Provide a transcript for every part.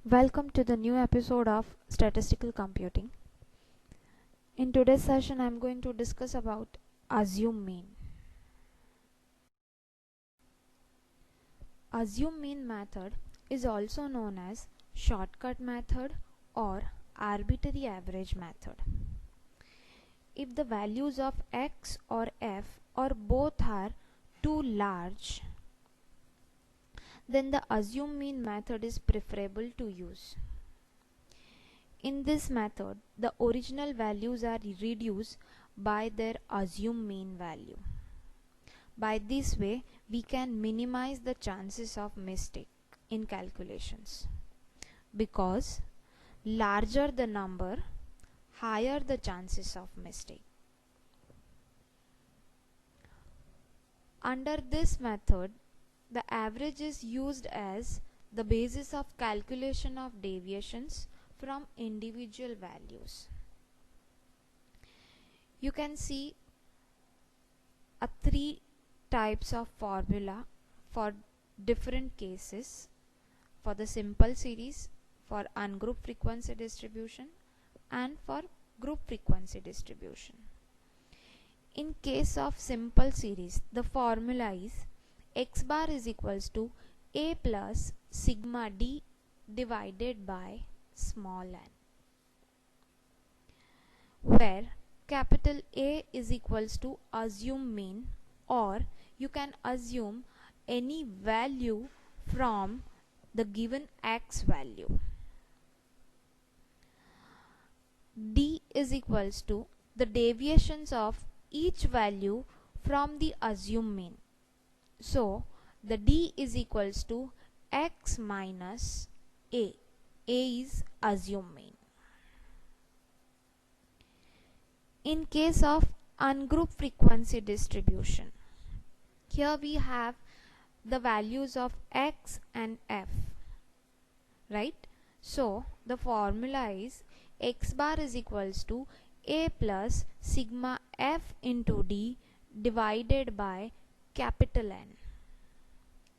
Welcome to the new episode of Statistical Computing. In today's session, I'm going to discuss about assume mean. Assume mean method is also known as shortcut method or arbitrary average method. If the values of x or f or both are too large, then the assume mean method is preferable to use. In this method, the original values are reduced by their assumed mean value. By this way, we can minimize the chances of mistake in calculations, because larger the number, higher the chances of mistake. Under this method, the average is used as the basis of calculation of deviations from individual values. You can see three types of formula for different cases: for the simple series, for ungrouped frequency distribution, and for group frequency distribution. In case of simple series, the formula is x bar is equals to a plus sigma d divided by small n, where capital A is equals to assume mean, or you can assume any value from the given x value. D is equals to the deviations of each value from the assumed mean. So the D is equals to x minus A. A is assumed mean. In case of ungrouped frequency distribution, here we have the values of x and f, right? So the formula is x bar is equals to a plus sigma f into d divided by capital N.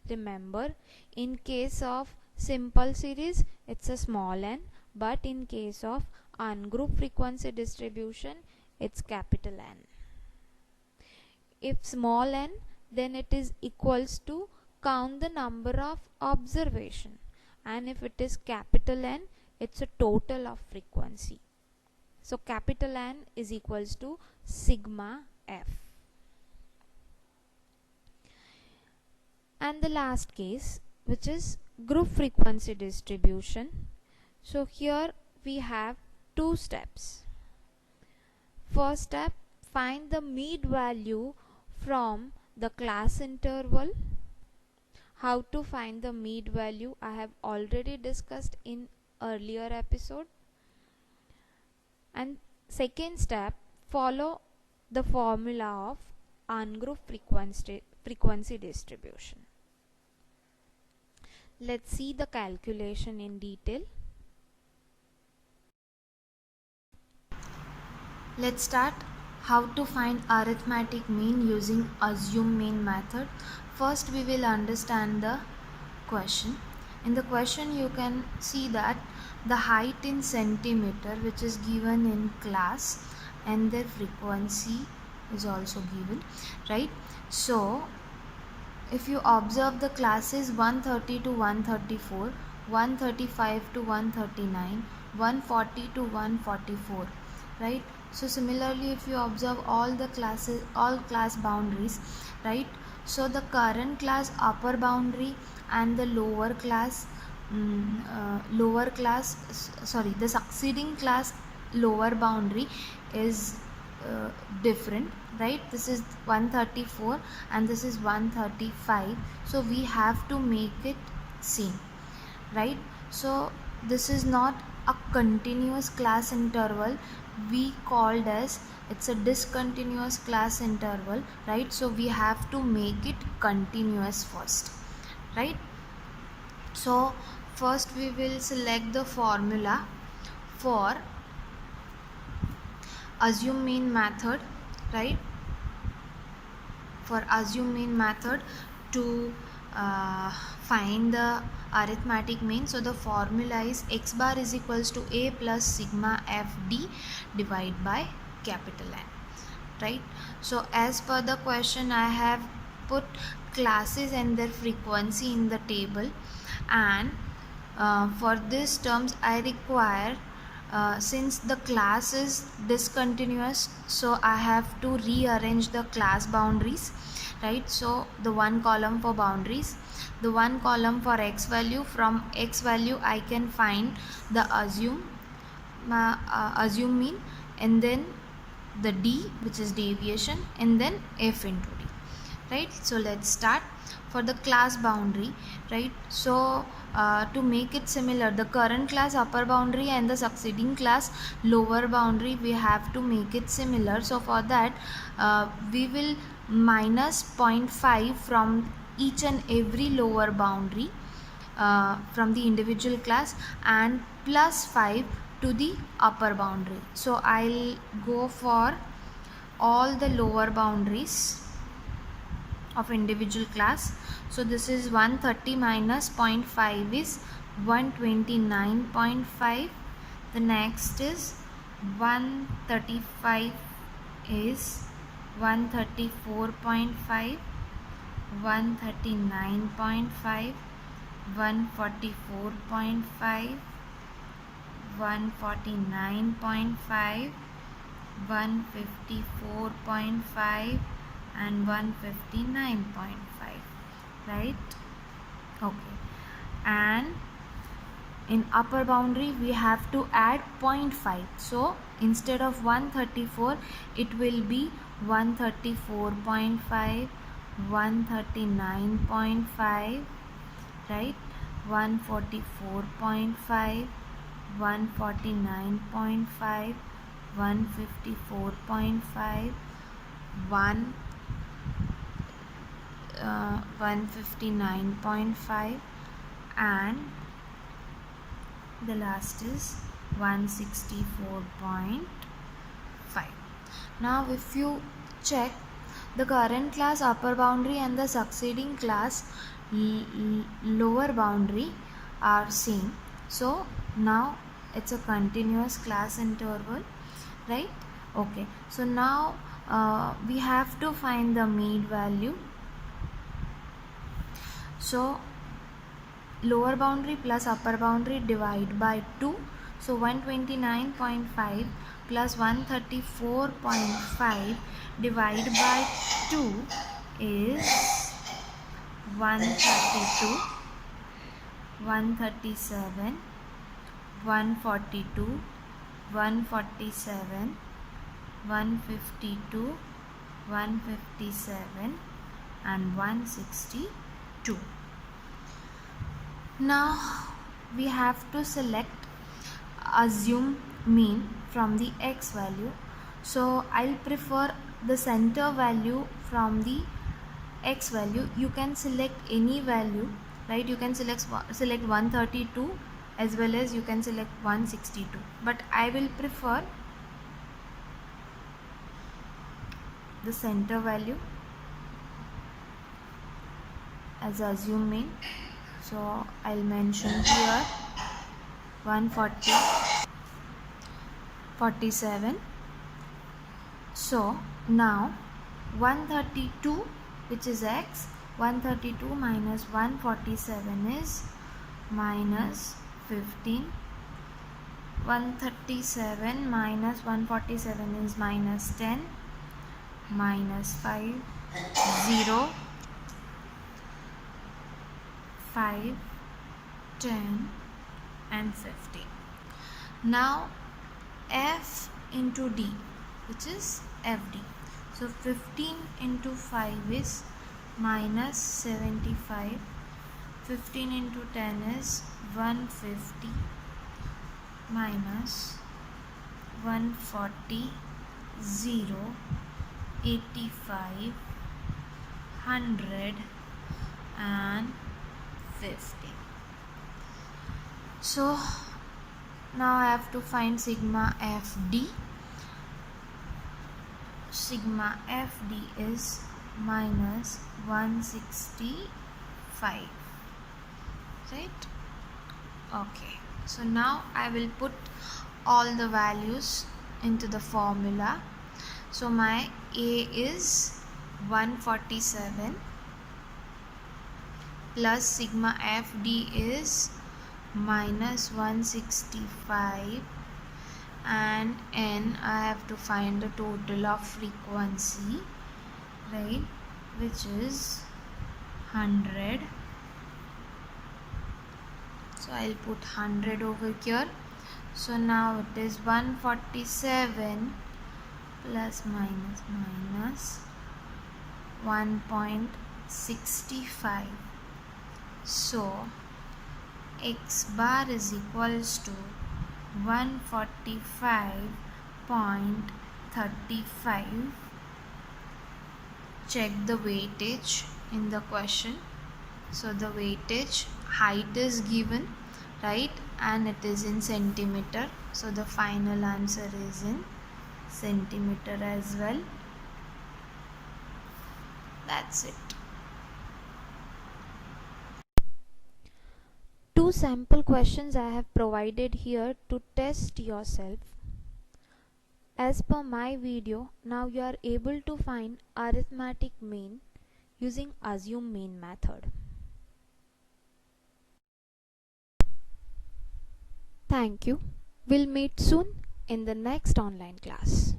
Remember, in case of simple series it's a small n, but in case of ungrouped frequency distribution it's capital N. If small n, then it is equals to count the number of observation, and if it is capital N, it's a total of frequency. So capital N is equals to sigma f. And the last case, which is group frequency distribution. So here we have two steps. First step, find the mean value from the class interval. How to find the mean value I have already discussed in earlier episode. And second step, follow the formula of ungrouped frequency distribution. Let's see the calculation in detail. Let's start how to find arithmetic mean using assume mean method. First we will understand the question. In the question you can see that the height in centimeter, which is given in class, and their frequency is also given, right? So if you observe, the classes 130 to 134, 135 to 139, 140 to 144, right? So similarly, if you observe all the classes, all class boundaries, right? So the current class upper boundary and the lower class the succeeding class lower boundary is different, right? This is 134 and this is 135, so we have to make it same, right? So this is not a continuous class interval, we called as it's a discontinuous class interval, right? So we have to make it continuous first, right? So first we will select the formula for assume mean method, right? For assume mean method, to find the arithmetic mean. So the formula is x bar is equals to a plus sigma fd divided by capital N, right? So as per the question, I have put classes and their frequency in the table, and for these terms I require, since the class is discontinuous, so I have to rearrange the class boundaries, right? So the one column for boundaries, the one column for x value. From x value I can find the assume mean, and then the d, which is deviation, and then f into d, right? So let's start. For the class boundary, right? So to make it similar, the current class upper boundary and the succeeding class lower boundary, we have to make it similar. So for that, we will minus 0.5 from each and every lower boundary from the individual class, and plus 5 to the upper boundary. So I'll go for all the lower boundaries of individual class. So this is 130 minus 0.5 is 129.5. the next is 135 is 134.5, 139.5, 144.5, 149.5, 154.5, and 159.5, right? Okay, and in upper boundary we have to add 0.5. So instead of 134, it will be 134.5, 139.5, right? 144.5, 149.5, 154.5, 159.5, and the last is 164.5. Now if you check, the current class upper boundary and the succeeding class lower boundary are same. So now it's a continuous class interval, right? Okay, so now we have to find the mean value. So lower boundary plus upper boundary divide by 2. So 129.5 plus 134.5 divided by 2 is 132, 137, 142, 147, 152, 157, and 162. Now we have to select assume mean from the x value. So I'll prefer the center value from the x value. You can select any value, right? You can select 132 as well as you can select 162, but I will prefer the center value as assume mean. So I'll mention here 140, 47. So now 132, which is x, 132 minus 147 is minus 15. 137 minus 147 is minus 10, minus 5, 0, 5, 10, and 15. Now f into d, which is fd. So 15 into 5 is minus 75. 15 into 10 is 150 minus 140, 0, 85, 100, and 50. So now I have to find sigma fd. Sigma fd is minus 165 5, right? Okay, so now I will put all the values into the formula. So my A is 147 plus sigma FD is minus 165, and N I have to find the total of frequency, right, which is 100. So I'll put 100 over here. So now it is 147 plus minus 1.65. So x bar is equals to 145.35. Check the weightage in the question. So the weightage, height is given, right, and it is in centimeter. So the final answer is in centimeter as well. That's it. Two sample questions I have provided here to test yourself. As per my video, now you are able to find arithmetic mean using assume mean method. Thank you. We'll meet soon in the next online class.